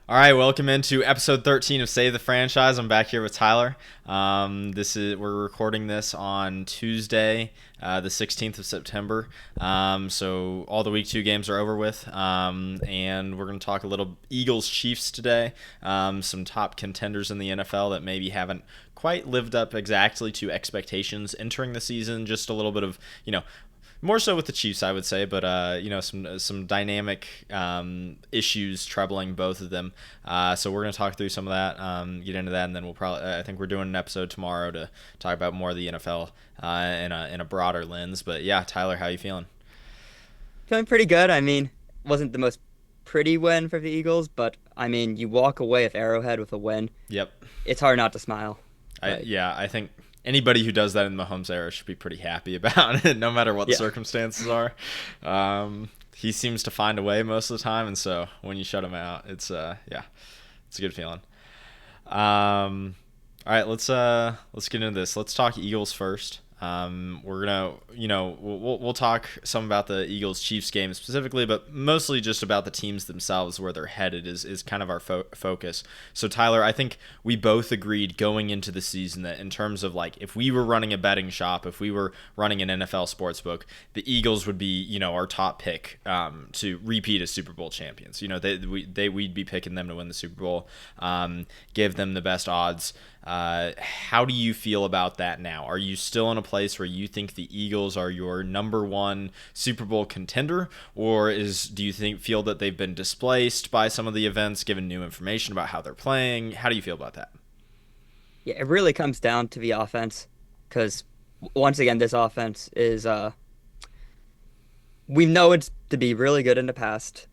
All right, welcome into episode 13 of Save the Franchise. I'm back here with Tyler. We're recording this on Tuesday, the 16th of September. So all the week 2 games are over with, and we're going to talk a little Eagles Chiefs today. Some top contenders in the NFL that maybe haven't quite lived up exactly to expectations entering the season. Just a little bit of more so with the Chiefs, I would say, but some dynamic issues troubling both of them. So we're going to talk through some of that, get into that, and then I think we're doing an episode tomorrow to talk about more of the NFL in a broader lens. But yeah, Tyler, how you feeling? Feeling pretty good. I mean, wasn't the most pretty win for the Eagles, but I mean, you walk away with Arrowhead with a win. Yep. It's hard not to smile. I think anybody who does that in the Mahomes era should be pretty happy about it, no matter what the Yeah. circumstances are. He seems to find a way most of the time, and so when you shut him out, it's a good feeling. All right, let's get into this. Let's talk Eagles first. We're gonna, we'll talk some about the Eagles Chiefs game specifically, but mostly just about the teams themselves, where they're headed is kind of our focus. So Tyler, I think we both agreed going into the season that in terms of like if we were running a betting shop, if we were running an NFL sportsbook, the Eagles would be our top pick to repeat as Super Bowl champions. We'd be picking them to win the Super Bowl, give them the best odds. How do you feel about that now? Are you still in a place where you think the Eagles are your number one Super Bowl contender, or do you feel that they've been displaced by some of the events, given new information about how they're playing? How do you feel about that? Yeah, it really comes down to the offense because once again, this offense is we know it's to be really good in the past.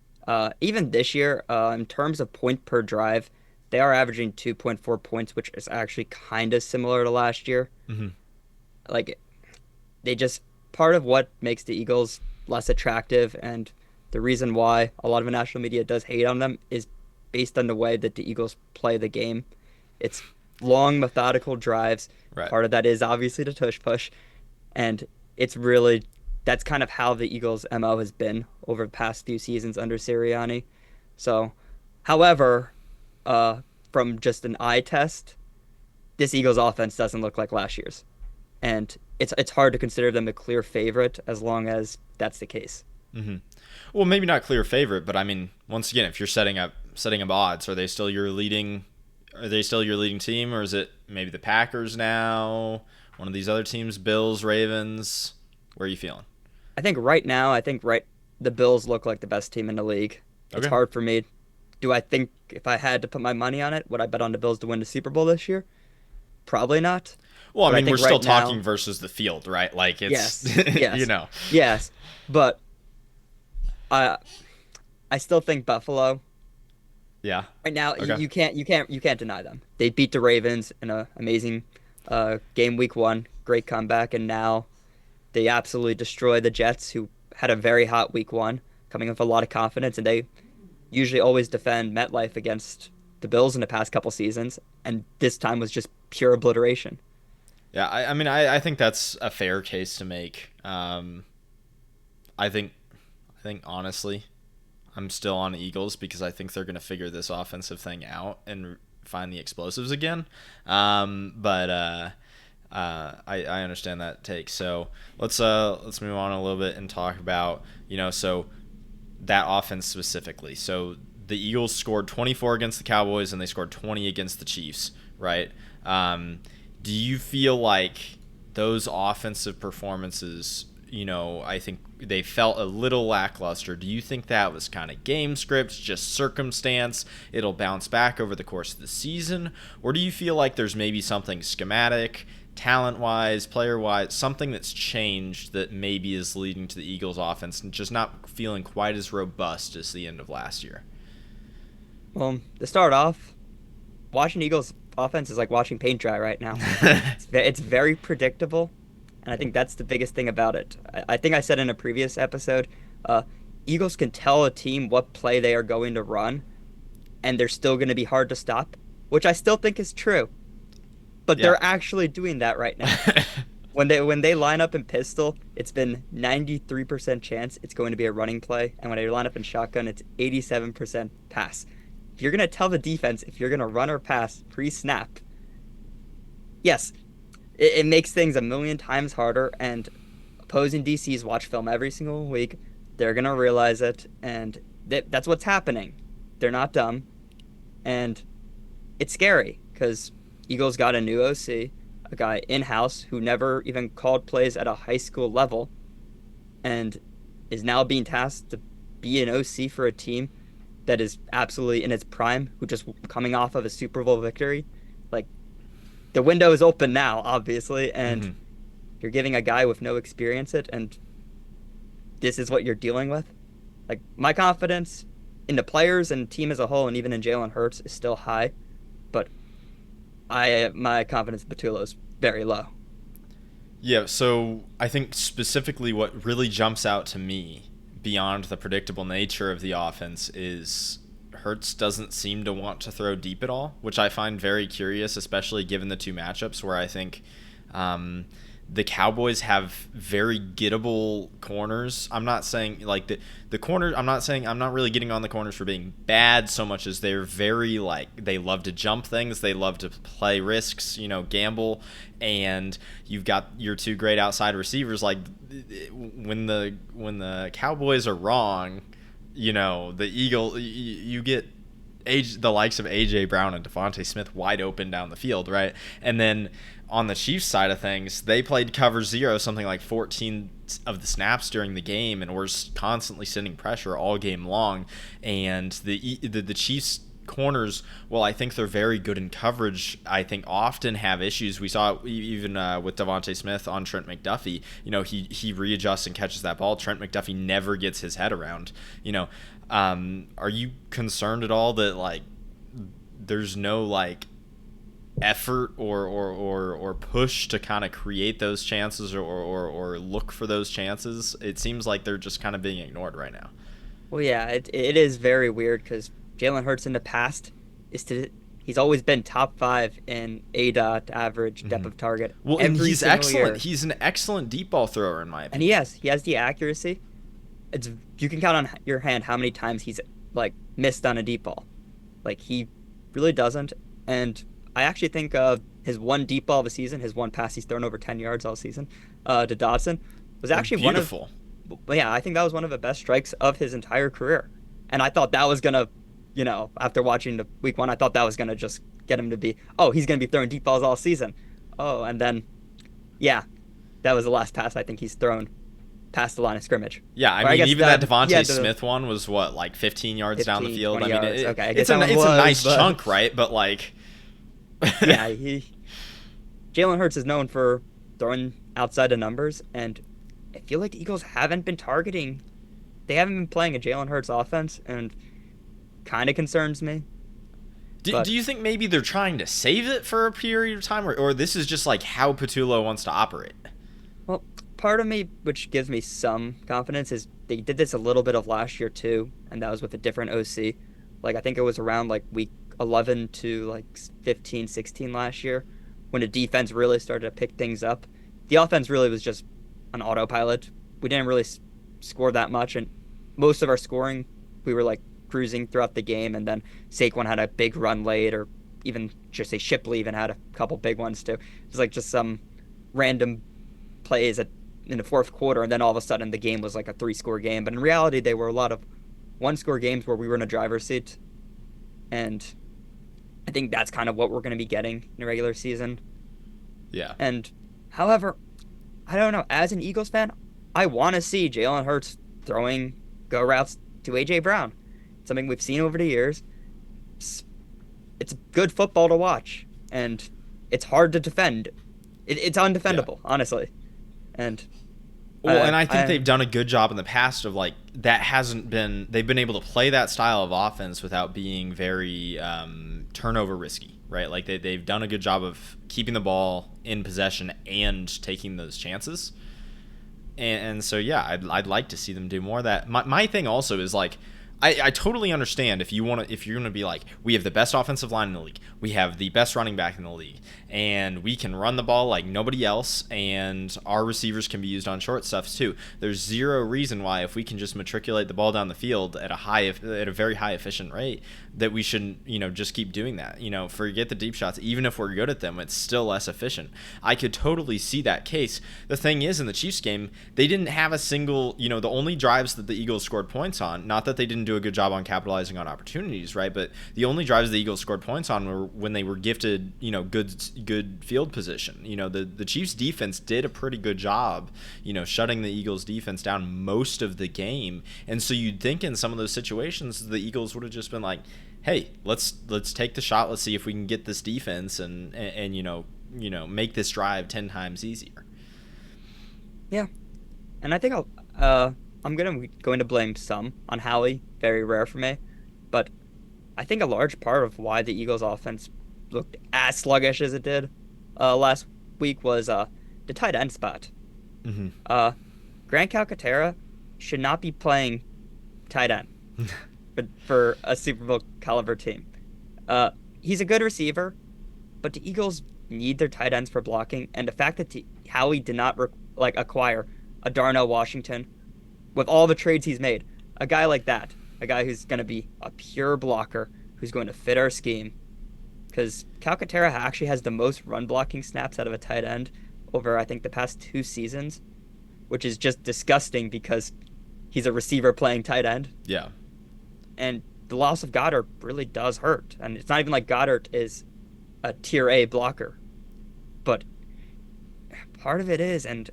Even this year, in terms of point per drive, they are averaging 2.4 points, which is actually kind of similar to last year. Mm-hmm. Like they just part of what makes the Eagles less attractive and the reason why a lot of the national media does hate on them is based on the way that the Eagles play the game. It's long, methodical drives. Right. Part of that is obviously the tush push, and it's really that's kind of how the Eagles' MO has been over the past few seasons under Sirianni. So, however, from just an eye test, this Eagles offense doesn't look like last year's, and it's hard to consider them a clear favorite as long as that's the case. Mm-hmm. Well, maybe not clear favorite, but I mean, once again, if you're setting up odds, are they still your leading? Are they still your leading team, or is it maybe the Packers now? One of these other teams, Bills, Ravens. Where are you feeling? I think right now, the Bills look like the best team in the league. It's Okay. hard for me. Do I think if I had to put my money on it, would I bet on the Bills to win the Super Bowl this year? Probably not. Well, I But I mean, we're think still right talking now, versus the field, right? Like it's, yes, yes, you know. yes. But I I still think Buffalo Yeah. right now Okay. you can't deny them. They beat the Ravens in an amazing game week 1, great comeback, and now they absolutely destroy the Jets, who had a very hot week 1, coming with a lot of confidence, and they usually always defend MetLife against the Bills in the past couple seasons, and this time was just pure obliteration. Yeah. I mean, I think that's a fair case to make. I think honestly, I'm still on the Eagles because I think they're going to figure this offensive thing out and find the explosives again. But I understand that take. So let's move on a little bit and talk about so that offense specifically. So the Eagles scored 24 against the Cowboys and they scored 20 against the Chiefs, right? Do you feel like those offensive performances, I think they felt a little lackluster? Do you think that was kind of game script, just circumstance? It'll bounce back over the course of the season? Or do you feel like there's maybe something schematic, talent-wise, player-wise, something that's changed that maybe is leading to the Eagles offense and just not feeling quite as robust as the end of last year? Well, to start off, watching Eagles offense is like watching paint dry right now. It's very predictable, and I think that's the biggest thing about it. I think I said in a previous episode, uh, Eagles can tell a team what play they are going to run, and they're still going to be hard to stop, which I still think is true. But Yeah. they're actually doing that right now. When they line up in pistol, it's been 93% chance it's going to be a running play, and when they line up in shotgun, it's 87% pass. if you're gonna tell the defense if you're gonna run or pass pre-snap, yes, it makes things a million times harder. And opposing DCs watch film every single week. They're gonna realize it, and that's what's happening. They're not dumb, and it's scary because Eagles got a new OC, a guy in-house who never even called plays at a high school level, and is now being tasked to be an OC for a team that is absolutely in its prime, who just coming off of a Super Bowl victory. Like, the window is open now, obviously, and Hmm. you're giving a guy with no experience it, and this is what you're dealing with. Like, my confidence in the players and team as a whole, and even in Jalen Hurts, is still high, but my confidence in Patullo is very low. Yeah, so I think specifically what really jumps out to me beyond the predictable nature of the offense is Hertz doesn't seem to want to throw deep at all, which I find very curious, especially given the two matchups where I think the Cowboys have very gettable corners. I'm not saying like the corners. I'm not really getting on the corners for being bad so much as they're very like they love to jump things. They love to play risks. Gamble, and you've got your two great outside receivers. Like when the Cowboys are wrong, the you get the likes of AJ Brown and Devontae Smith wide open down the field, right? And then on the Chiefs side of things, they played cover zero something like 14 of the snaps during the game, and were constantly sending pressure all game long. And the Chiefs corners, well, I think they're very good in coverage, I think often have issues. We saw it even with Devontae Smith on Trent McDuffie. He readjusts and catches that ball. Trent McDuffie never gets his head around. Are you concerned at all that like there's no like effort or push to kind of create those chances or look for those chances? It seems like they're just kind of being ignored right now. Well, yeah, it is very weird because Jalen Hurts in the past he's always been top five in ADOT average depth Hmm. of target Well, and every he's single excellent. year, He's an excellent deep ball thrower, in my and opinion. he has the accuracy. It's You can count on your hand how many times he's like missed on a deep ball. Like he really doesn't. And I actually think his one deep ball of the season, his one pass he's thrown over 10 yards all season, to Dodson, was actually one of, Beautiful. well, yeah, I think that was one of the best strikes of his entire career. And I thought that was gonna, after watching the week one, I thought that was gonna just get him to be, oh, he's gonna be throwing deep balls all season. Oh, and then, yeah, that was the last pass I think he's thrown past the line of scrimmage. Yeah, I Or I mean, guess even that yeah, Devontae Smith one was what, like 15 yards down the 15, field. 20 I mean, yards. Okay, I it's guess that one it's a was, nice but chunk, right? But like, yeah, Jalen Hurts is known for throwing outside the numbers, and I feel like the Eagles haven't been targeting. They haven't been playing a Jalen Hurts offense, and kind of concerns me. do But you think maybe they're trying to save it for a period of time, or this is just like how Patullo wants to operate? well, part of me, which gives me some confidence, is they did this a little bit of last year too, and that was with a different OC. Like I think it was around like week 11 to like 15, 16 last year when the defense really started to pick things up. The offense really was just on autopilot. We didn't really score that much, and most of our scoring, we were like cruising throughout the game, and then Saquon had a big run late, or even just say Shipley even had a couple big ones too. It was like just some random plays in the fourth quarter, and then all of a sudden the game was like a three-score game. But in reality, they were a lot of one-score games where we were in a driver's seat, and I think that's kind of what we're going to be getting in the regular season. Yeah. And however, I don't know. As an Eagles fan, I want to see Jalen Hurts throwing go routes to AJ Brown. Something we've seen over the years. It's, it's good football to watch, and it's hard to defend. It's Yeah. undefendable, honestly. And Well, and I think they've done a good job in the past of like that hasn't been they've been able to play that style of offense without being very turnover risky, right? Like they've done a good job of keeping the ball in possession and taking those chances. And so yeah, I'd like to see them do more of that. My thing also is like I totally understand if you're gonna be like, we have the best offensive line in the league, we have the best running back in the league, and we can run the ball like nobody else, and our receivers can be used on short stuffs too. There's zero reason why, if we can just matriculate the ball down the field at a very high efficient rate, that we shouldn't just keep doing that. Forget the deep shots. Even if we're good at them, it's still less efficient. I could totally see that case. The thing is, in the Chiefs game, they didn't have a single, the only drives that the Eagles scored points on, not that they didn't do a good job on capitalizing on opportunities, right? But the only drives the Eagles scored points on were when they were gifted, good field position. The Chiefs defense did a pretty good job, shutting the Eagles defense down most of the game. And so you'd think in some of those situations, the Eagles would have just been like, hey, let's take the shot. Let's see if we can get this defense and make this drive 10 times easier. Yeah, and I think I'm going to blame some on Howie. Very rare for me, but I think a large part of why the Eagles' offense looked as sluggish as it did last week was the tight end spot. Mm-hmm. Grant Calcaterra should not be playing tight end for a Super Bowl caliber team. He's a good receiver, but the Eagles need their tight ends for blocking, and the fact that Howie did not acquire a Darnell Washington with all the trades he's made, a guy like that, a guy who's going to be a pure blocker, who's going to fit our scheme, because Calcaterra actually has the most run blocking snaps out of a tight end over, I think, the past 2 seasons, which is just disgusting because he's a receiver playing tight end. Yeah. And the loss of Goddard really does hurt. And it's not even like Goddard is a tier A blocker. But part of it is, and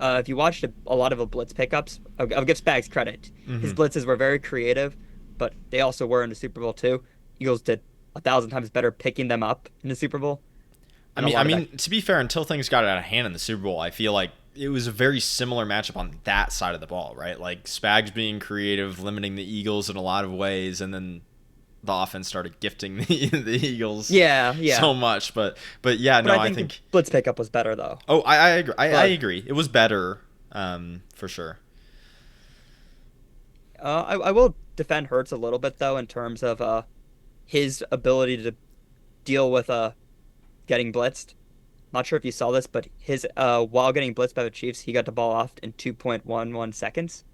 if you watched a lot of the blitz pickups, I'll give Spags credit. Mm-hmm. His blitzes were very creative, but they also were in the Super Bowl too. Eagles did 1,000 times better picking them up in the Super Bowl. I mean, to be fair, until things got out of hand in the Super Bowl, I feel like it was a very similar matchup on that side of the ball, right? Like Spags being creative, limiting the Eagles in a lot of ways, and then the offense started gifting the Eagles so much. But yeah, no, I think blitz pickup was better though. Oh, I agree. I agree. It was better, for sure. I will defend Hurts a little bit though in terms of his ability to deal with getting blitzed. Not sure if you saw this, but his while getting blitzed by the Chiefs, he got the ball off in 2.11 seconds,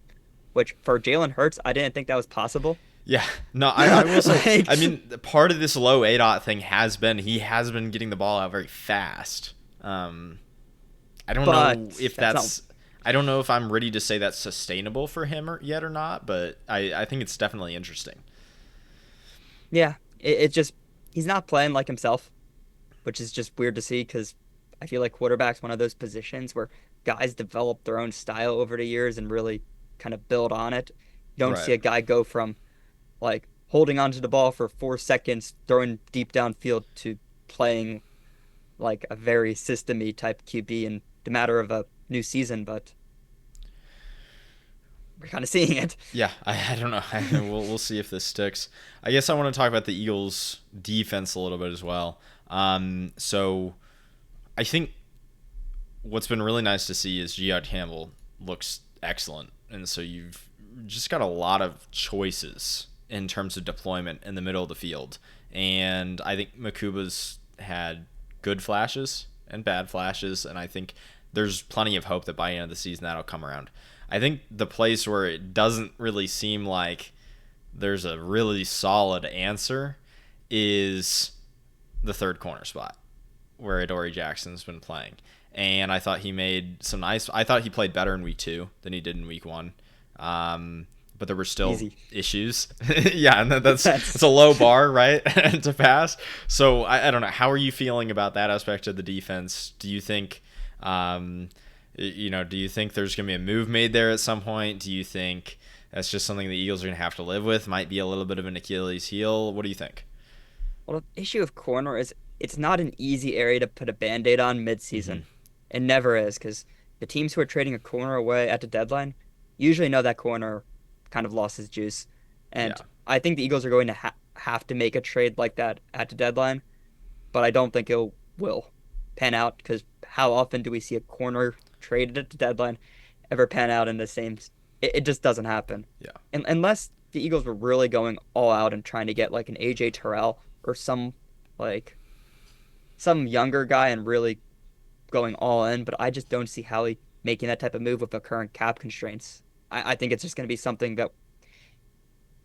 which for Jalen Hurts, I didn't think that was possible. Yeah, no, I will say, I mean, part of this low ADOT thing has been he has been getting the ball out very fast. I don't know if I don't know if I'm ready to say that's sustainable for him yet or not, but I think it's definitely interesting. Yeah, it's just he's not playing like himself, which is just weird to see because I feel like quarterback's one of those positions where guys develop their own style over the years and really kind of build on it. You don't see a guy go from like holding onto the ball for 4 seconds, throwing deep downfield to playing like a very system-y type QB in the matter of a new season, but we're kind of seeing it. Yeah, I don't know. We'll see if this sticks. I guess I want to talk about the Eagles' defense a little bit as well. So I think what's been really nice to see is G.I. Campbell looks excellent. And so you've just got a lot of choices in terms of deployment in the middle of the field. And I think Makuba's had good flashes and bad flashes. And I think there's plenty of hope that by the end of the season that'll come around. I think the place where it doesn't really seem like there's a really solid answer is the third corner spot where Adoree Jackson's been playing. And I thought he made I thought he played better in week 2 than he did in week 1. But there were still issues. Yeah, and that's a low bar, right, to pass. So I don't know. How are you feeling about that aspect of the defense? Do you think, do you think there's going to be a move made there at some point? Do you think that's just something the Eagles are going to have to live with? Might be a little bit of an Achilles heel. What do you think? Well, the issue of corner is it's not an easy area to put a Band-Aid on mid-season. Mm-hmm. It never is, because the teams who are trading a corner away at the deadline usually know that corner kind of lost his juice. And I think the Eagles are going to have to make a trade like that at the deadline, but I don't think it will pan out, because how often do we see a corner traded at the deadline ever pan out in the same... It just doesn't happen. Yeah. Unless the Eagles were really going all out and trying to get like an AJ Terrell or like some younger guy and really going all in, but I just don't see Howie making that type of move with the current cap constraints. I think it's just going to be something that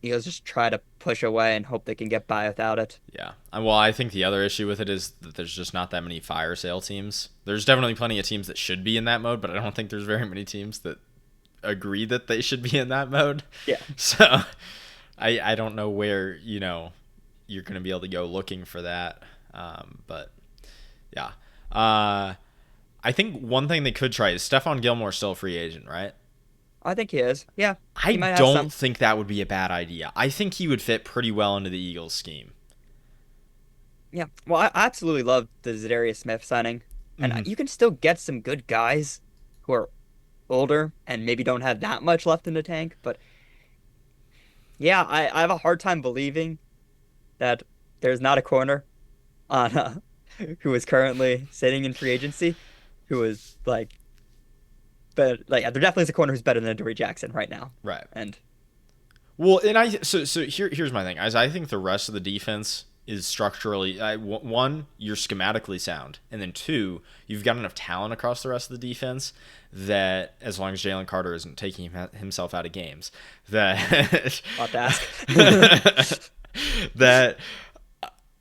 Eagles just try to push away and hope they can get by without it. Yeah. Well, I think the other issue with it is that there's just not that many fire sale teams. There's definitely plenty of teams that should be in that mode, but I don't think there's very many teams that agree that they should be in that mode. Yeah. So I don't know where, you're going to be able to go looking for that. But yeah. I think one thing they could try is Stephon Gilmore still a free agent, right? I think he is. Yeah. I He might have don't some. think that would be a bad idea. I think he would fit pretty well into the Eagles scheme. Yeah. Well, I absolutely love the Zadarius Smith signing. And Hmm. you can still get some good guys who are older and maybe don't have that much left in the tank. But yeah, I have a hard time believing that there's not a corner on who is currently sitting in free agency who is like, but like there definitely is a corner who's better than Dory Jackson right now. Right. And Well, and here's my thing. As I think the rest of the defense is structurally one, you're schematically sound, and then two, you've got enough talent across the rest of the defense that as long as Jalen Carter isn't taking himself out of games, that lot to ask. that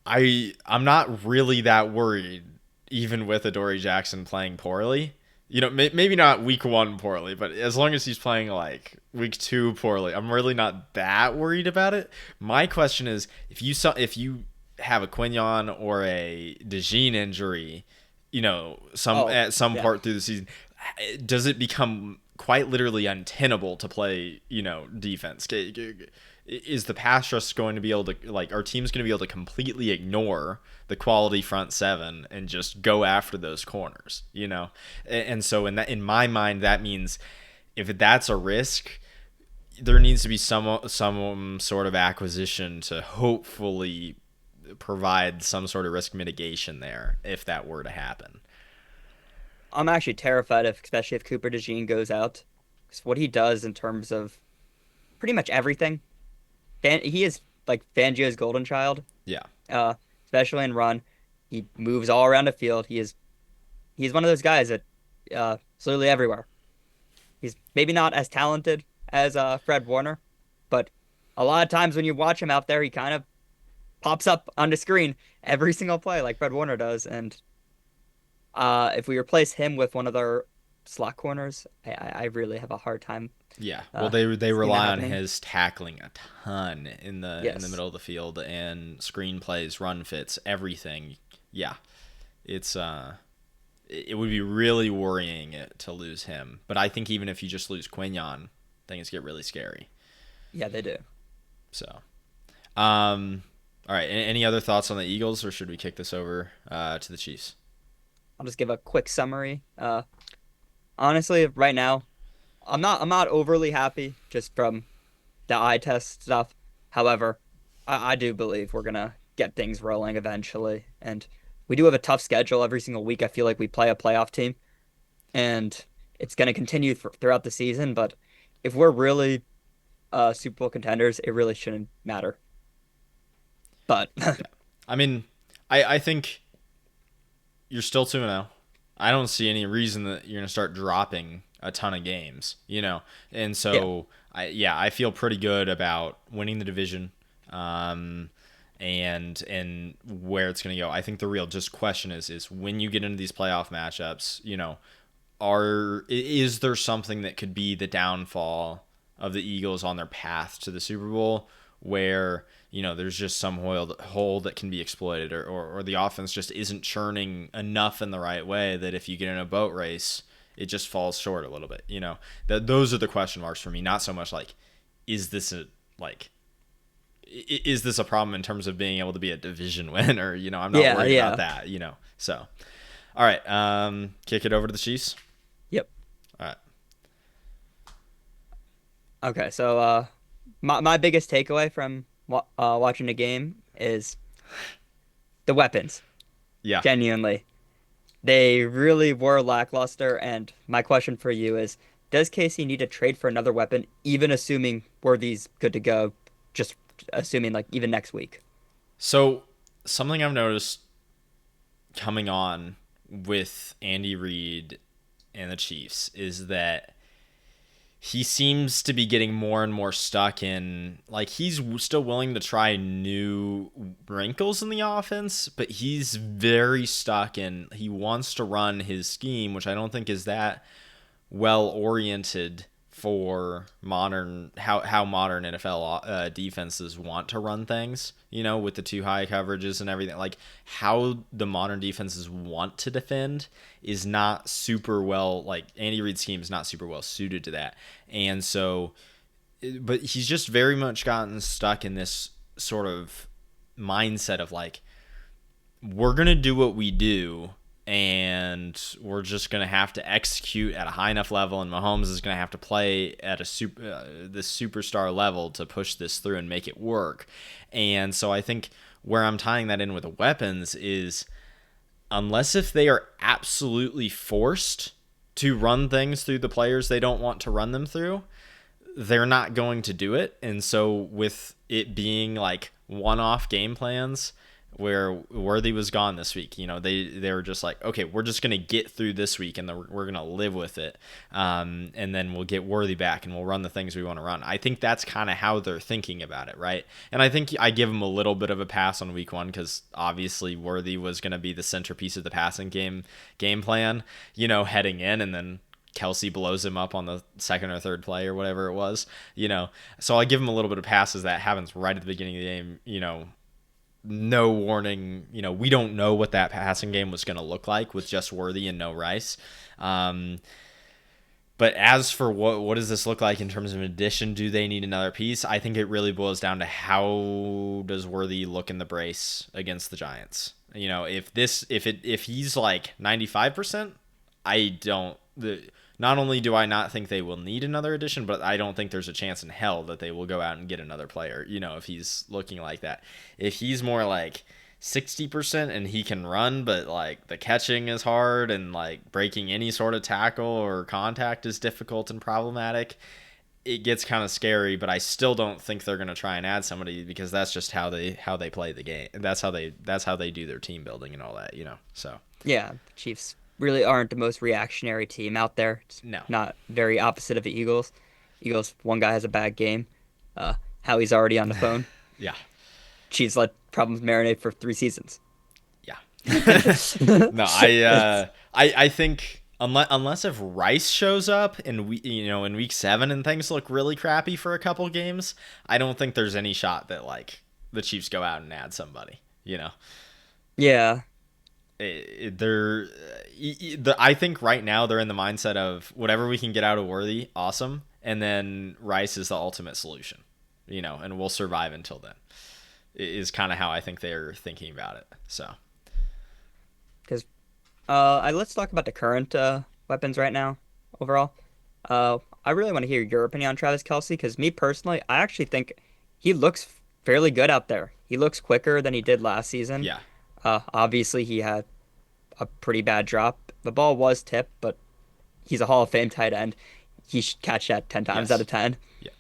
I'm not really that worried, even with Adoree Jackson playing poorly. Maybe not week 1 poorly, but as long as he's playing like week 2 poorly, I'm really not that worried about it. My question is, if you have a Quignon or a DeJean injury, at some Yeah. part through the season, does it become quite literally untenable to play, defense? Is the pass rush going to be able to, like, our team's going to be able to completely ignore the quality front seven and just go after those corners, And so in my mind, that means if that's a risk, there needs to be some sort of acquisition to hopefully provide some sort of risk mitigation there if that were to happen. I'm actually terrified of, especially if Cooper DeJean goes out, because what he does in terms of pretty much everything. He is like Fangio's golden child, Yeah. uh, especially in run. He moves all around the field. He's one of those guys that is literally everywhere. He's maybe not as talented as Fred Warner, but a lot of times when you watch him out there, he kind of pops up on the screen every single play like Fred Warner does. And if we replace him with one of their slot corners, I really have a hard time Yeah. Well, they seeing that rely on happening. his tackling a ton in the Yes. middle of the field and screen plays, run fits, everything. Yeah. It's it would be really worrying to lose him. But I think even if you just lose Quignon, things get really scary. Yeah, they do. So, all right. Any other thoughts on the Eagles, or should we kick this over to the Chiefs? I'll just give a quick summary. Honestly, right now, I'm not overly happy just from the eye test stuff. However, I do believe we're gonna get things rolling eventually, and we do have a tough schedule every single week. I feel like we play a playoff team, and it's gonna continue throughout the season. But if we're really Super Bowl contenders, it really shouldn't matter. But I mean, I think you're still 2-0. I don't see any reason that you're going to start dropping a ton of games. And yeah, so I feel pretty good about winning the division, and where it's going to go. I think the real just question is when you get into these playoff matchups, is there something that could be the downfall of the Eagles on their path to the Super Bowl where there's just some hole that can be exploited, or the offense just isn't churning enough in the right way that if you get in a boat race, it just falls short a little bit. Those are the question marks for me. Not so much like, is this a problem in terms of being able to be a division winner? I'm not yeah, worried yeah. about that. So, all right, kick it over to the Chiefs. Yep. All right. Okay, so my biggest takeaway from watching the game is the weapons. Yeah. Genuinely, they really were lackluster. And my question for you is, does Casey need to trade for another weapon, even assuming Worthy's good to go? just assuming like even next week. So something I've noticed coming on with Andy Reid and the Chiefs is that he seems to be getting more and more stuck in, like, he's still willing to try new wrinkles in the offense, but he's very stuck in, he wants to run his scheme, which I don't think is that well oriented for modern, how modern NFL defenses want to run things, with the two high coverages and everything. Like, how the modern defenses want to defend is not super well, like, Andy Reid's scheme is not super well suited to that. And so, but he's just very much gotten stuck in this sort of mindset of like, we're going to do what we do, and we're just going to have to execute at a high enough level, and Mahomes is going to have to play at this superstar level to push this through and make it work. And so I think where I'm tying that in with the weapons is, unless if they are absolutely forced to run things through the players they don't want to run them through, they're not going to do it. And so with it being like one-off game plans where Worthy was gone this week, they were just like, okay, we're just going to get through this week, and we're going to live with it. And then we'll get Worthy back and we'll run the things we want to run. I think that's kind of how they're thinking about it, right? And I think I give them a little bit of a pass on week one, because obviously Worthy was going to be the centerpiece of the passing game plan, heading in, and then Kelsey blows him up on the second or third play or whatever it was, So I give him a little bit of pass as that happens right at the beginning of the game, no warning. We don't know what that passing game was going to look like with just Worthy and no Rice. But as for what does this look like in terms of an addition, do they need another piece? I think it really boils down to, how does Worthy look in the brace against the Giants? If he's like 95%, not only do I not think they will need another addition, but I don't think there's a chance in hell that they will go out and get another player, if he's looking like that. If he's more like 60% and he can run, but like the catching is hard and like breaking any sort of tackle or contact is difficult and problematic, it gets kind of scary. But I still don't think they're going to try and add somebody, because that's just how they play the game. That's how they do their team building and all that, so. Yeah, the Chiefs really aren't the most reactionary team out there. It's No. not very opposite of the Eagles. Eagles, one guy has a bad game. Howie's already on the phone. Yeah. Chiefs let problems marinate for 3 seasons. Yeah. No, I think unless if Rice shows up in week 7 and things look really crappy for a couple games, I don't think there's any shot that like the Chiefs go out and add somebody. Yeah. I think right now they're in the mindset of whatever we can get out of Worthy, awesome, and then Rice is the ultimate solution, and we'll survive until then. Is kind of how I think they're thinking about it. So, Because let's talk about the current weapons right now overall. I really want to hear your opinion on Travis Kelce, because me personally, I actually think he looks fairly good out there. He looks quicker than he did last season. yeah. Obviously, he had a pretty bad drop. The ball was tipped, but he's a Hall of Fame tight end. He should catch that 10 times Yes. out of 10. Yeah.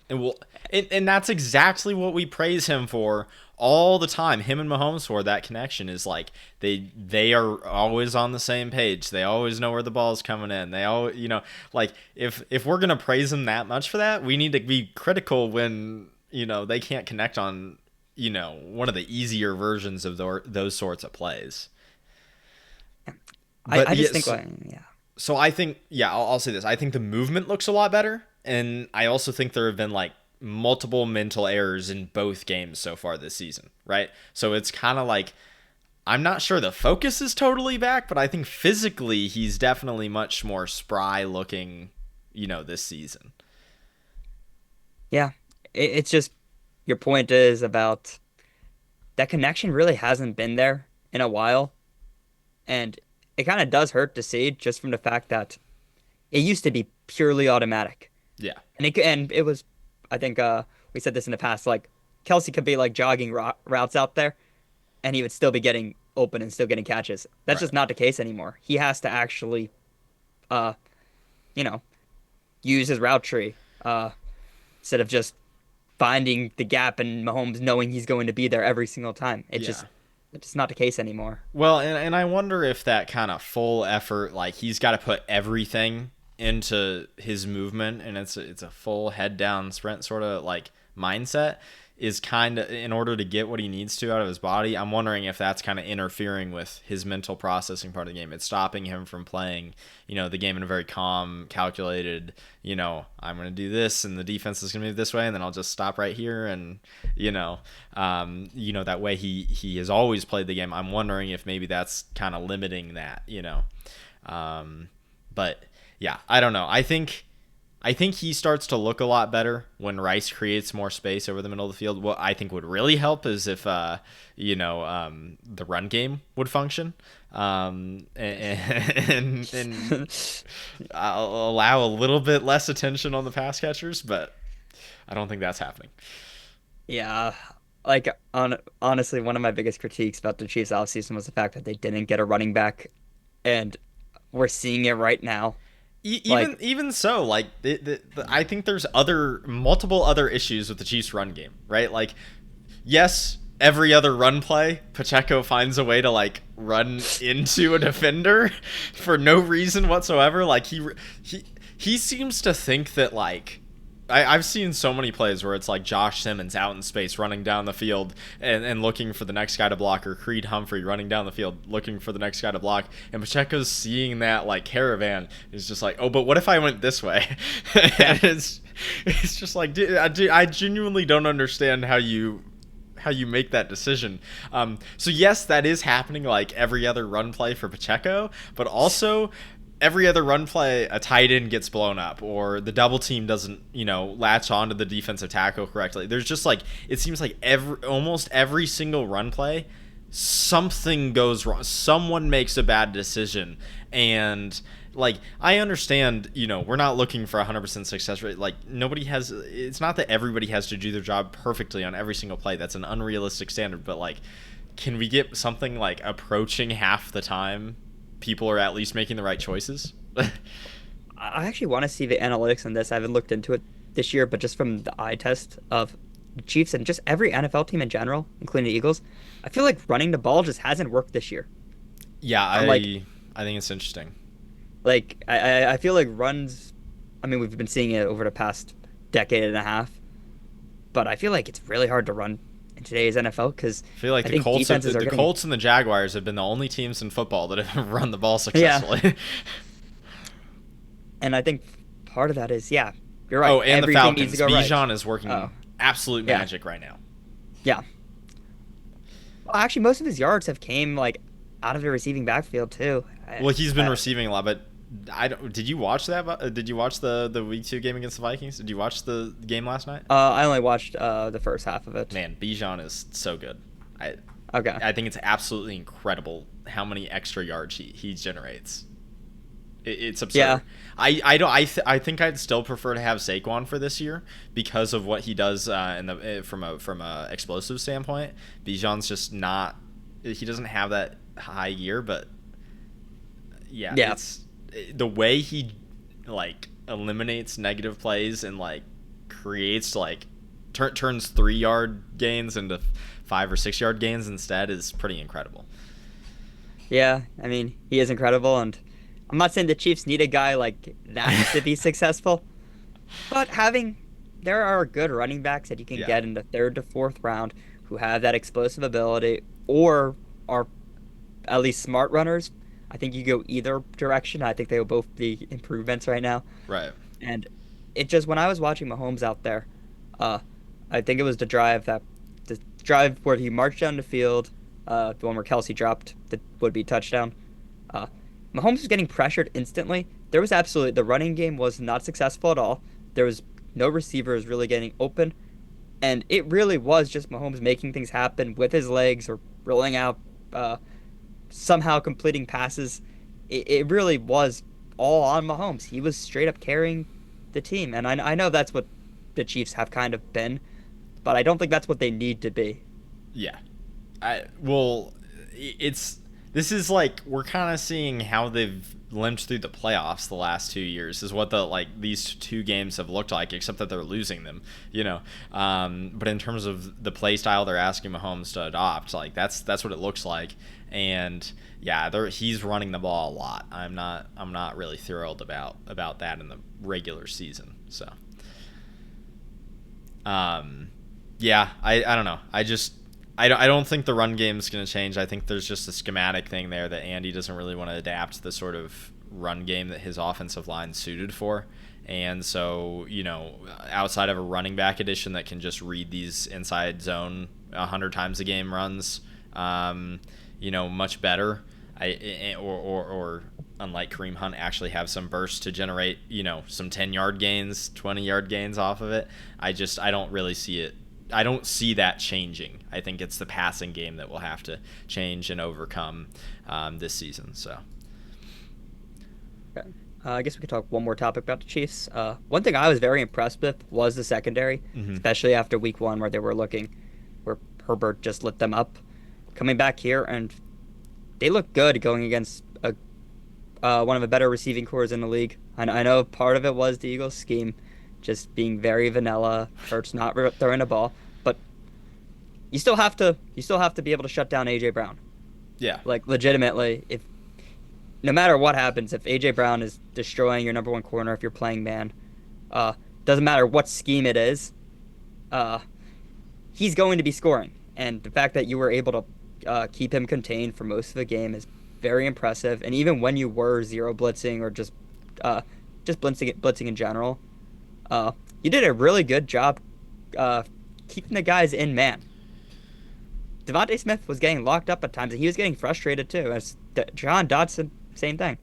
And that's exactly what we praise him for all the time. Him and Mahomes, for that connection is like they are always on the same page. They always know where the ball's coming in. They all, like if we're going to praise him that much for that, we need to be critical when, they can't connect on, one of the easier versions of those sorts of plays. I just think, yeah. So I think, I'll say this. I think the movement looks a lot better. And I also think there have been like multiple mental errors in both games so far this season, right? So it's kind of like, I'm not sure the focus is totally back, but I think physically he's definitely much more spry looking, this season. Yeah. It's just, your point is about that connection really hasn't been there in a while. And it kind of does hurt to see, just from the fact that it used to be purely automatic. Yeah. And it was, I think we said this in the past, like Kelsey could be like jogging routes out there, and he would still be getting open and still getting catches. That's Right. just not the case anymore. He has to actually, uh, you know, use his route tree instead of just finding the gap and Mahomes knowing he's going to be there every single time. Yeah. It's just not the case anymore. Well, and I wonder if that kind of full effort, like he's got to put everything into his movement, and it's a full head down sprint sort of like mindset, is kind of in order to get what he needs to out of his body. I'm wondering if that's kind of interfering with his mental processing part of the game. It's stopping him from playing, the game in a very calm, calculated, I'm going to do this and the defense is going to move this way and then I'll just stop right here. And, that way he has always played the game. I'm wondering if maybe that's kind of limiting that. But yeah, I don't know. I think he starts to look a lot better when Rice creates more space over the middle of the field. What I think would really help is if, the run game would function, and I'll allow a little bit less attention on the pass catchers, but I don't think that's happening. Yeah, like honestly, one of my biggest critiques about the Chiefs offseason was the fact that they didn't get a running back, and we're seeing it right now. Even so, like I think there's multiple other issues with the Chiefs' run game, right? Like, yes, every other run play, Pacheco finds a way to like run into a defender for no reason whatsoever. Like he seems to think that like. I've seen so many plays where it's like Josh Simmons out in space running down the field and looking for the next guy to block, or Creed Humphrey running down the field looking for the next guy to block, and Pacheco's seeing that like caravan is just like, oh, but what if I went this way? And it's just like, dude, I genuinely don't understand how you make that decision. So yes, that is happening like every other run play for Pacheco, but also every other run play, a tight end gets blown up, or the double team doesn't, latch onto the defensive tackle correctly. There's just like, it seems like almost every single run play, something goes wrong. Someone makes a bad decision, and like I understand, we're not looking for 100% success rate. Like it's not that everybody has to do their job perfectly on every single play. That's an unrealistic standard. But like, can we get something like approaching half the time people are at least making the right choices? I actually want to see the analytics on this. I haven't looked into it this year, but just from the eye test of the Chiefs and just every NFL team in general, including the Eagles, I feel like running the ball just hasn't worked this year. Yeah, I think it's interesting. Like, I feel like runs, I mean, we've been seeing it over the past decade and a half, but I feel like it's really hard to run in today's NFL because I feel like the Colts and the Jaguars have been the only teams in football that have run the ball successfully. Yeah. And I think part of that is, you're right. Oh, and everything the Falcons. Needs to go Bijan right. is working absolute magic right now. Yeah. Well, actually, most of his yards have came like out of the receiving backfield too. Well, he's been receiving a lot, but did you watch that? Did you watch the Week 2 game against the Vikings? Did you watch the game last night? I only watched the first half of it. Man, Bijan is so good. Okay. I think it's absolutely incredible how many extra yards he generates. It's absurd. Yeah. I think I'd still prefer to have Saquon for this year because of what he does from a explosive standpoint. Bijan's just not. He doesn't have that high year, but yeah. It's the way he like eliminates negative plays and like creates like turns 3-yard gains into 5 or 6 yard gains instead is pretty incredible. Yeah, I mean, he is incredible, and I'm not saying the Chiefs need a guy like that to be successful, but there are good running backs that you can get in the 3rd to 4th round who have that explosive ability or are at least smart runners. I think you go either direction. I think they will both be improvements right now. Right. And it just, when I was watching Mahomes out there, I think it was the drive where he marched down the field, the one where Kelsey dropped the would-be touchdown. Mahomes was getting pressured instantly. The running game was not successful at all. There was no receivers really getting open. And it really was just Mahomes making things happen with his legs or rolling out, somehow completing passes. It really was all on Mahomes. He was straight up carrying the team. And I know that's what the Chiefs have kind of been, but I don't think that's what they need to be. Yeah. This is like, we're kind of seeing how they've limped through the playoffs the last 2 years is what these two games have looked like, except that they're losing them, but in terms of the play style they're asking Mahomes to adopt, like that's what it looks like. And yeah, he's running the ball a lot. I'm not really thrilled about that in the regular season. So yeah, I don't know. I don't think the run game is going to change. I think there's just a schematic thing there that Andy doesn't really want to adapt to the sort of run game that his offensive line suited for. And so, outside of a running back addition that can just read these inside zone 100 times a game runs, much better. Or unlike Kareem Hunt, actually have some bursts to generate, some 10-yard gains, 20-yard gains off of it. I don't really see it. I don't see that changing. I think it's the passing game that will have to change and overcome this season. So, okay. I guess we could talk one more topic about the Chiefs. One thing I was very impressed with was the secondary, especially after week 1 where Herbert just lit them up. Coming back here, and they look good going against one of the better receiving cores in the league. I know part of it was the Eagles' scheme, just being very vanilla, Hurts not throwing the ball, but you still have to be able to shut down AJ Brown. yeah. Like legitimately, if no matter what happens, if AJ Brown is destroying your number one corner, if you're playing man, doesn't matter what scheme it is, he's going to be scoring. And the fact that you were able to keep him contained for most of the game is very impressive. And even when you were zero blitzing or just blitzing in general, you did a really good job keeping the guys in man. Devontae Smith was getting locked up at times, and he was getting frustrated too. As John Dotson, same thing.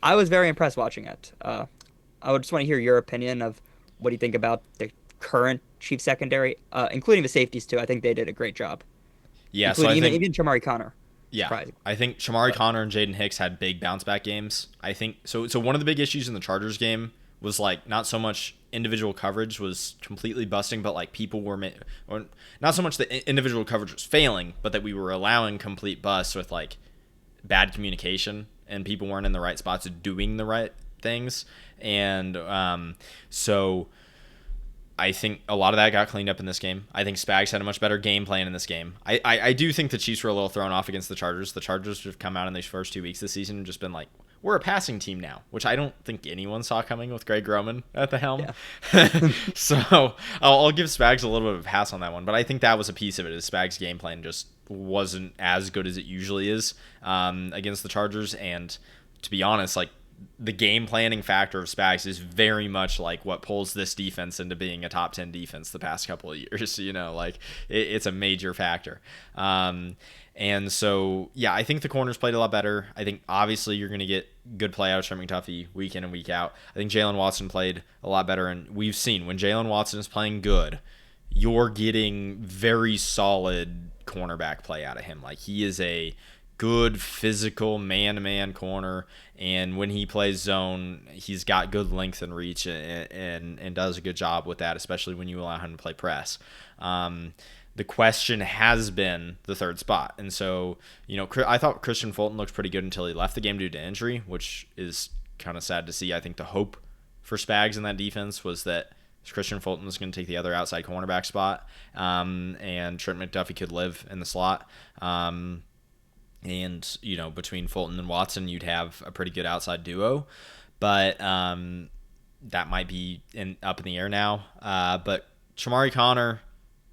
I was very impressed watching it. I would just want to hear your opinion of what do you think about the current Chiefs secondary, including the safeties too. I think they did a great job. Yeah, so I think even Shamari Connor. Yeah, Surprising. I think Shamari Connor and Jaden Hicks had big bounce back games. I think so. So one of the big issues in the Chargers game was like not so much individual coverage was completely busting, but like people were, or not so much that individual coverage was failing, but that we were allowing complete busts with like bad communication and people weren't in the right spots doing the right things. And so I think a lot of that got cleaned up in this game. I think Spags had a much better game plan in this game. I do think the Chiefs were a little thrown off against the Chargers. The Chargers have come out in these first 2 weeks this season and just been like, we're a passing team now, which I don't think anyone saw coming with Greg Roman at the helm. Yeah. So I'll give Spags a little bit of a pass on that one. But I think that was a piece of it, is Spags' game plan just wasn't as good as it usually is against the Chargers. And to be honest, like, the game planning factor of Spags is very much like what pulls this defense into being a top 10 defense the past couple of years. Like it's a major factor. And so, yeah, I think the corners played a lot better. I think obviously you're going to get good play out of Trent McDuffie week in and week out. I think Jalen Watson played a lot better, and we've seen when Jalen Watson is playing good, you're getting very solid cornerback play out of him. Like, he is a good physical man-to-man corner, and when he plays zone, he's got good length and reach and does a good job with that, especially when you allow him to play press. The question has been the third spot. And so, I thought Christian Fulton looked pretty good until he left the game due to injury, which is kind of sad to see. I think the hope for Spags in that defense was that Christian Fulton was going to take the other outside cornerback spot, and Trent McDuffie could live in the slot. And, between Fulton and Watson, you'd have a pretty good outside duo. But that might be up in the air now. But Shamari Connor,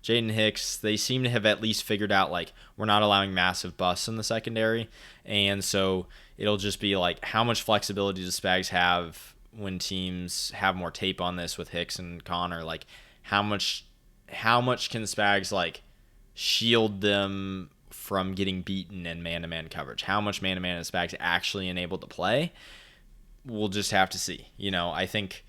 Jaden Hicks, they seem to have at least figured out, like, we're not allowing massive busts in the secondary. And so it'll just be like, how much flexibility does Spags have when teams have more tape on this with Hicks and Connor? Like, how much can Spags, like, shield them from getting beaten in man-to-man coverage? How much man-to-man is Spags actually enabled to play? We'll just have to see. I think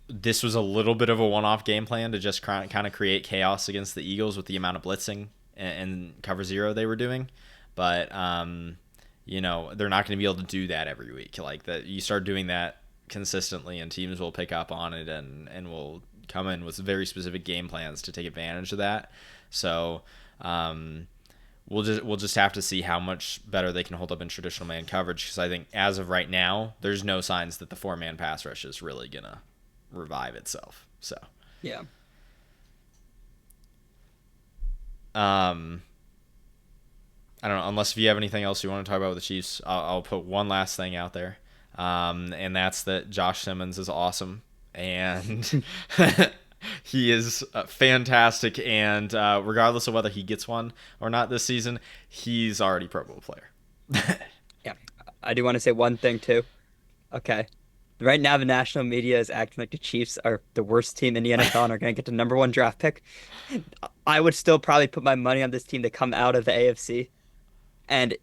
this was a little bit of a one-off game plan to just kind of create chaos against the Eagles with the amount of blitzing and cover zero they were doing. But, they're not going to be able to do that every week. Like, that, you start doing that consistently and teams will pick up on it and will come in with very specific game plans to take advantage of that. So we'll just have to see how much better they can hold up in traditional man coverage, because I think as of right now, there's no signs that the 4-man pass rush is really gonna revive itself. So, Yeah. um, I don't know, unless if you have anything else you want to talk about with the Chiefs, I'll put one last thing out there, and that's that Josh Simmons is awesome, and he is fantastic, and regardless of whether he gets one or not this season, he's already Pro Bowl player. Yeah. I do want to say one thing too. Okay. Right now, the national media is acting like the Chiefs are the worst team in the NFL and are going to get the number one draft pick. I would still probably put my money on this team to come out of the AFC. And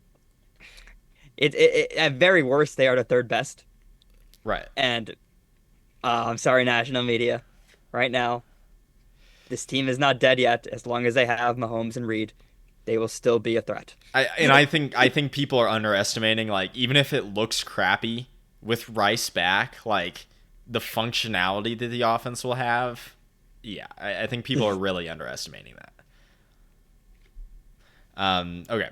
at very worst, they are the third best. Right. And I'm sorry, national media. Right now, this team is not dead yet. As long as they have Mahomes and Reed, they will still be a threat. I think people are underestimating, like, even if it looks crappy with Rice back, like the functionality that the offense will have. Yeah, I think people are really underestimating that. Okay.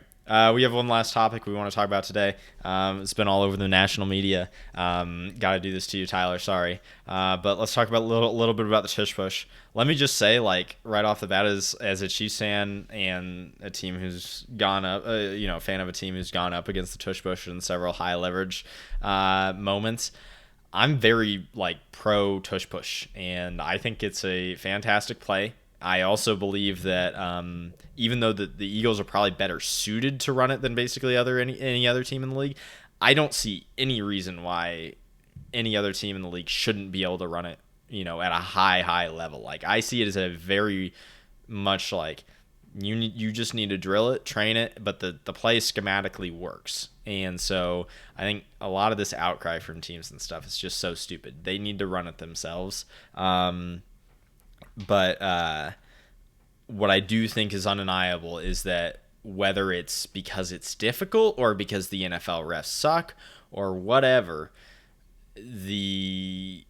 We have one last topic we want to talk about today. It's been all over the national media. Got to do this to you, Tyler. Sorry. But let's talk about a little bit about the Tush Push. Let me just say, like, right off the bat, as a Chiefs fan and a team who's gone up, fan of a team who's gone up against the Tush Push in several high leverage moments, I'm very, like, pro Tush Push, and I think it's a fantastic play. I also believe that even though the Eagles are probably better suited to run it than basically any other team in the league, I don't see any reason why any other team in the league shouldn't be able to run it, at a high level. Like, I see it as a very much like you just need to drill it, train it, but the play schematically works. And so I think a lot of this outcry from teams and stuff is just so stupid. They need to run it themselves. But what I do think is undeniable is that whether it's because it's difficult or because the NFL refs suck or whatever, the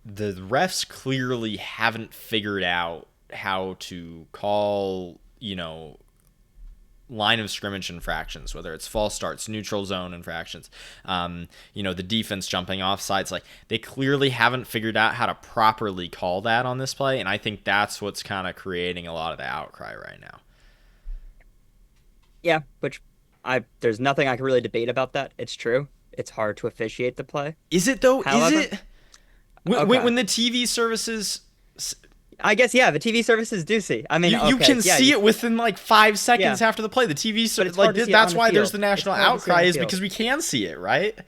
refs clearly haven't figured out how to call, line of scrimmage infractions, whether it's false starts, neutral zone infractions, the defense jumping off sides. Like, they clearly haven't figured out how to properly call that on this play, and I think that's what's kind of creating a lot of the outcry right now. Yeah, which there's nothing I can really debate about that. It's true. It's hard to officiate the play. Is it though? However, is it? When the TV services, I guess, yeah, the TV services do see. I mean, you can see it within like 5 seconds Yeah. after the play. The TV, But it's hard to see it that's on the why there's field. the national It's hard to see on outcry, the is field. because we can see it, right?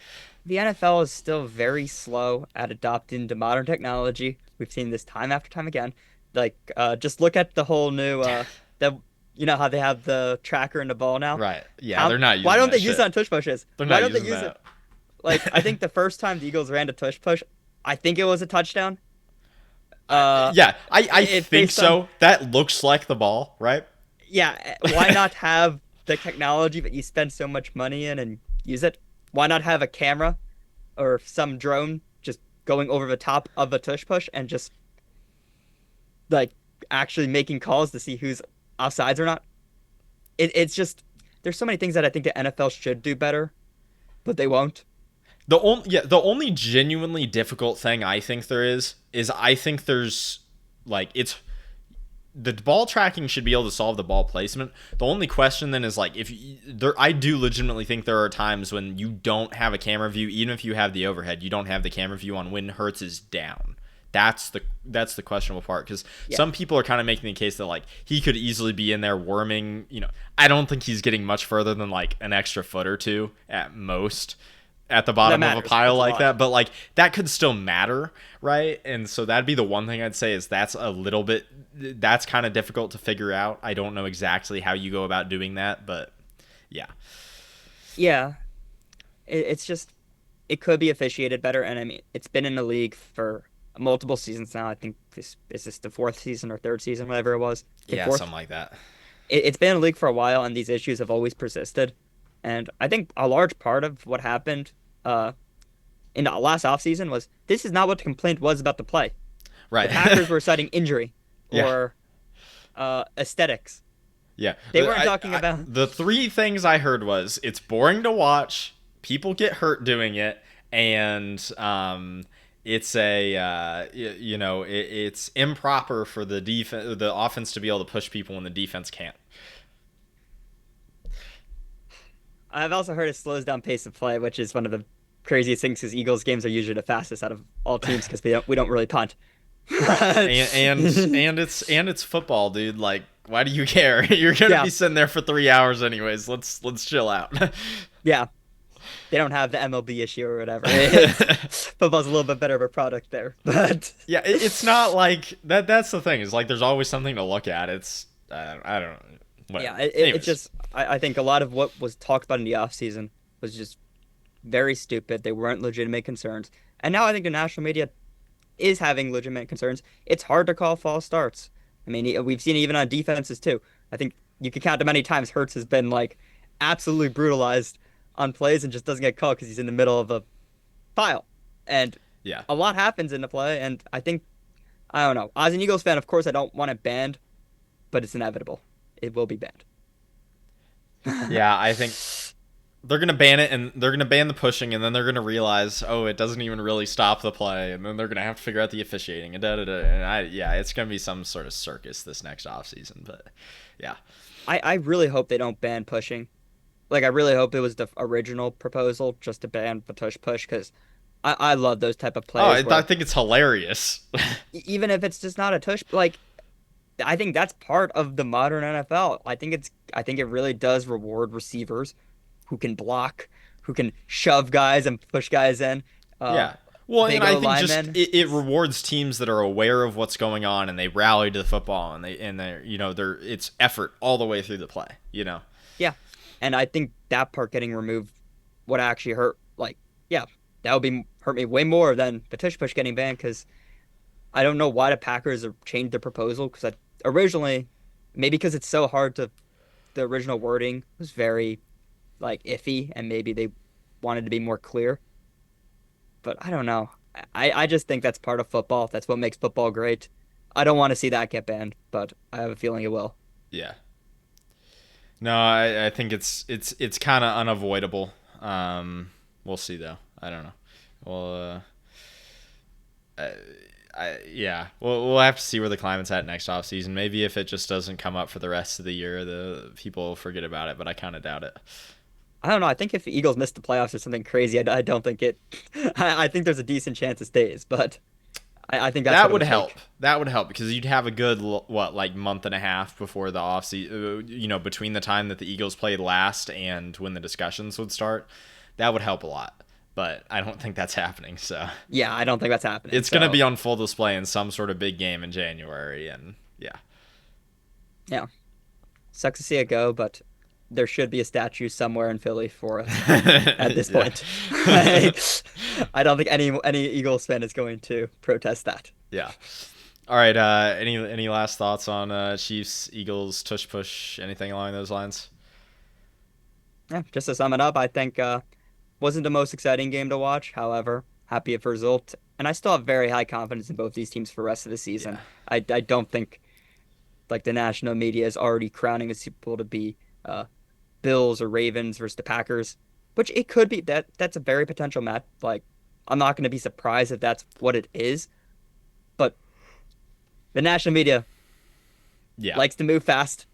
The NFL is still very slow at adopting to modern technology. We've seen this time after time again. Like, just look at the whole new how they have the tracker in the ball now. Right. Yeah, they're not using Why don't that they use shit. it on tush pushes? They're Why not don't they using use that. it? Like, I think the first time the Eagles ran to tush push, I think it was a touchdown. Yeah, I If think based so. on- That looks like the ball, right? Yeah, why not have the technology that you spend so much money in and use it? Why not have a camera or some drone just going over the top of a tush push and just like actually making calls to see who's offsides or not? It's just there's so many things that I think the NFL should do better, but they won't. The only genuinely difficult thing I think there is I think there's, like, it's the ball tracking should be able to solve the ball placement. The only question then is, like, I do legitimately think there are times when you don't have a camera view, even if you have the overhead, you don't have the camera view on when Hurts is down. That's the questionable part, because some people are kind of making the case that, like, he could easily be in there worming. I don't think he's getting much further than like an extra foot or two at most at the bottom of a pile like that, but like that could still matter, right? And so that'd be the one thing I'd say is that's kind of difficult to figure out. I don't know exactly how you go about doing that, but yeah. Yeah, it's just it could be officiated better, and I mean it's been in the league for multiple seasons now. I think this is this the fourth season or third season, whatever it was. I think Yeah, fourth. something like that. It's been in the league for a while, and these issues have always persisted. And I think a large part of what happened in the last offseason was this is not what the complaint was about the play. Right. The Packers were citing injury Yeah. or aesthetics. Yeah. They weren't talking about. The three things I heard was it's boring to watch, people get hurt doing it, and it's it's improper for the offense to be able to push people when the defense can't. I've also heard it slows down pace of play, which is one of the craziest things because Eagles games are usually the fastest out of all teams because we don't really punt. Right. And it's football, dude. Like, why do you care? You're gonna Yeah, be sitting there for 3 hours anyways. Let's chill out. yeah. They don't have the MLB issue or whatever. Football's a little bit better of a product there, but Yeah, it's not like that. That's the thing. Is like there's always something to look at. It's I don't know. yeah, Whatever. it's Anyways, just I think a lot of what was talked about in the offseason was just very stupid. They weren't legitimate concerns, and now I think the national media is having legitimate concerns. It's hard to call false starts. I mean, we've seen it even on defenses too. I think you could count how many times Hurts has been like absolutely brutalized on plays and just doesn't get called because he's in the middle of a file. And yeah, a lot happens in the play, and I think I don't know. As an Eagles fan, of course, I don't want it banned, but it's inevitable. It will be banned. yeah. I think they're gonna ban it, and they're gonna ban the pushing, and then they're gonna realize, oh, it doesn't even really stop the play, and then they're gonna have to figure out the officiating and da da da. And yeah, it's gonna be some sort of circus this next offseason. But yeah, I really hope they don't ban pushing. Like, I really hope it was the original proposal just to ban the tush push because I love those type of oh, plays I where think it's hilarious. even if it's just not a tush, like I think that's part of the modern NFL. I think it really does reward receivers who can block, who can shove guys and push guys in. Uh, Yeah. Well, Big and I O think just linemen. it rewards teams that are aware of what's going on and they rally to the football and they're it's effort all the way through the play. Yeah, and I think that part getting removed would actually hurt. Like, yeah, that would be hurt me way more than the tush push getting banned because I don't know why the Packers have changed their proposal because originally maybe because it's so hard to the original wording was very like iffy and maybe they wanted to be more clear. But I don't know. I just think that's part of football. That's what makes football great. I don't want to see that get banned, but I have a feeling it will. Yeah. No, I think it's kind of unavoidable. We'll see though. I don't know. Well, yeah, we'll have to see where the climate's at next off season. Maybe if it just doesn't come up for the rest of the year, the people will forget about it. But I kind of doubt it. I don't know. I think if the Eagles miss the playoffs or something crazy, I don't think it. I think there's a decent chance it stays, but I think that's That what it would would help. take. That would help because you'd have a good like month and a half before the off season. Between the time that the Eagles played last and when the discussions would start, that would help a lot. But I don't think that's happening. So Yeah, I don't think that's happening. it's going to So be on full display in some sort of big game in January, and yeah. yeah, sucks to see it go, but there should be a statue somewhere in Philly for it at this Yeah. point. I don't think any Eagles fan is going to protest that. Yeah. All right. Any last thoughts on Chiefs, Eagles, tush push, anything along those lines? Yeah, just to sum it up, I think wasn't the most exciting game to watch. However, happy with the result, and I still have very high confidence in both these teams for the rest of the season. Yeah. I don't think like the national media is already crowning the Super Bowl to be uh, Bills or Ravens versus the Packers, which it could be. That's a very potential match. Like I'm not going to be surprised if that's what it is, but the national media Yeah. likes to move fast.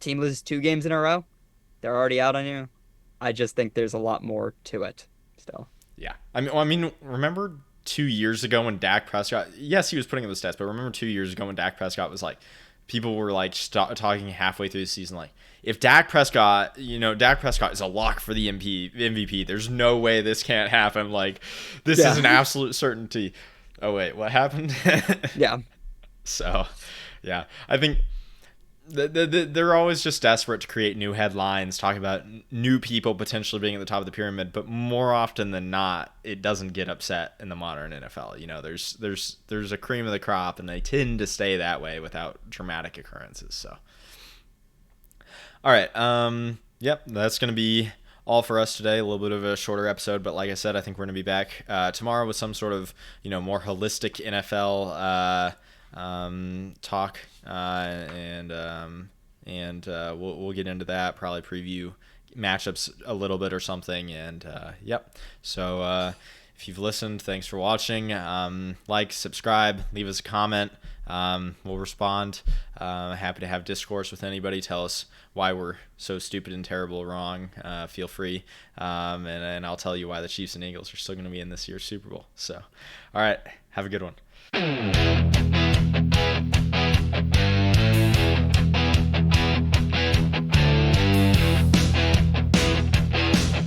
Team loses 2 games in a row, they're already out on you. I just think there's a lot more to it still. Yeah. I mean, remember 2 years ago when Dak Prescott? Yes, he was putting in the stats, but remember 2 years ago when Dak Prescott was like, people were like talking halfway through the season, like, if Dak Prescott, Dak Prescott is a lock for the MVP. There's no way this can't happen. Like, this Yeah. is an absolute certainty. Oh wait, what happened? Yeah. So, yeah, I think they're always just desperate to create new headlines, talking about new people potentially being at the top of the pyramid, but more often than not, it doesn't get upset in the modern NFL. There's a cream of the crop, and they tend to stay that way without dramatic occurrences. So, all right, yep, that's gonna be all for us today. A little bit of a shorter episode, but like I said, I think we're gonna be back tomorrow with some sort of more holistic NFL talk, and and we'll get into that. Probably preview matchups a little bit or something. And yep. So if you've listened, thanks for watching. Like, subscribe, leave us a comment. We'll respond. Happy to have discourse with anybody. Tell us why we're so stupid and terrible wrong. Feel free. And I'll tell you why the Chiefs and Eagles are still going to be in this year's Super Bowl. So, all right. Have a good one.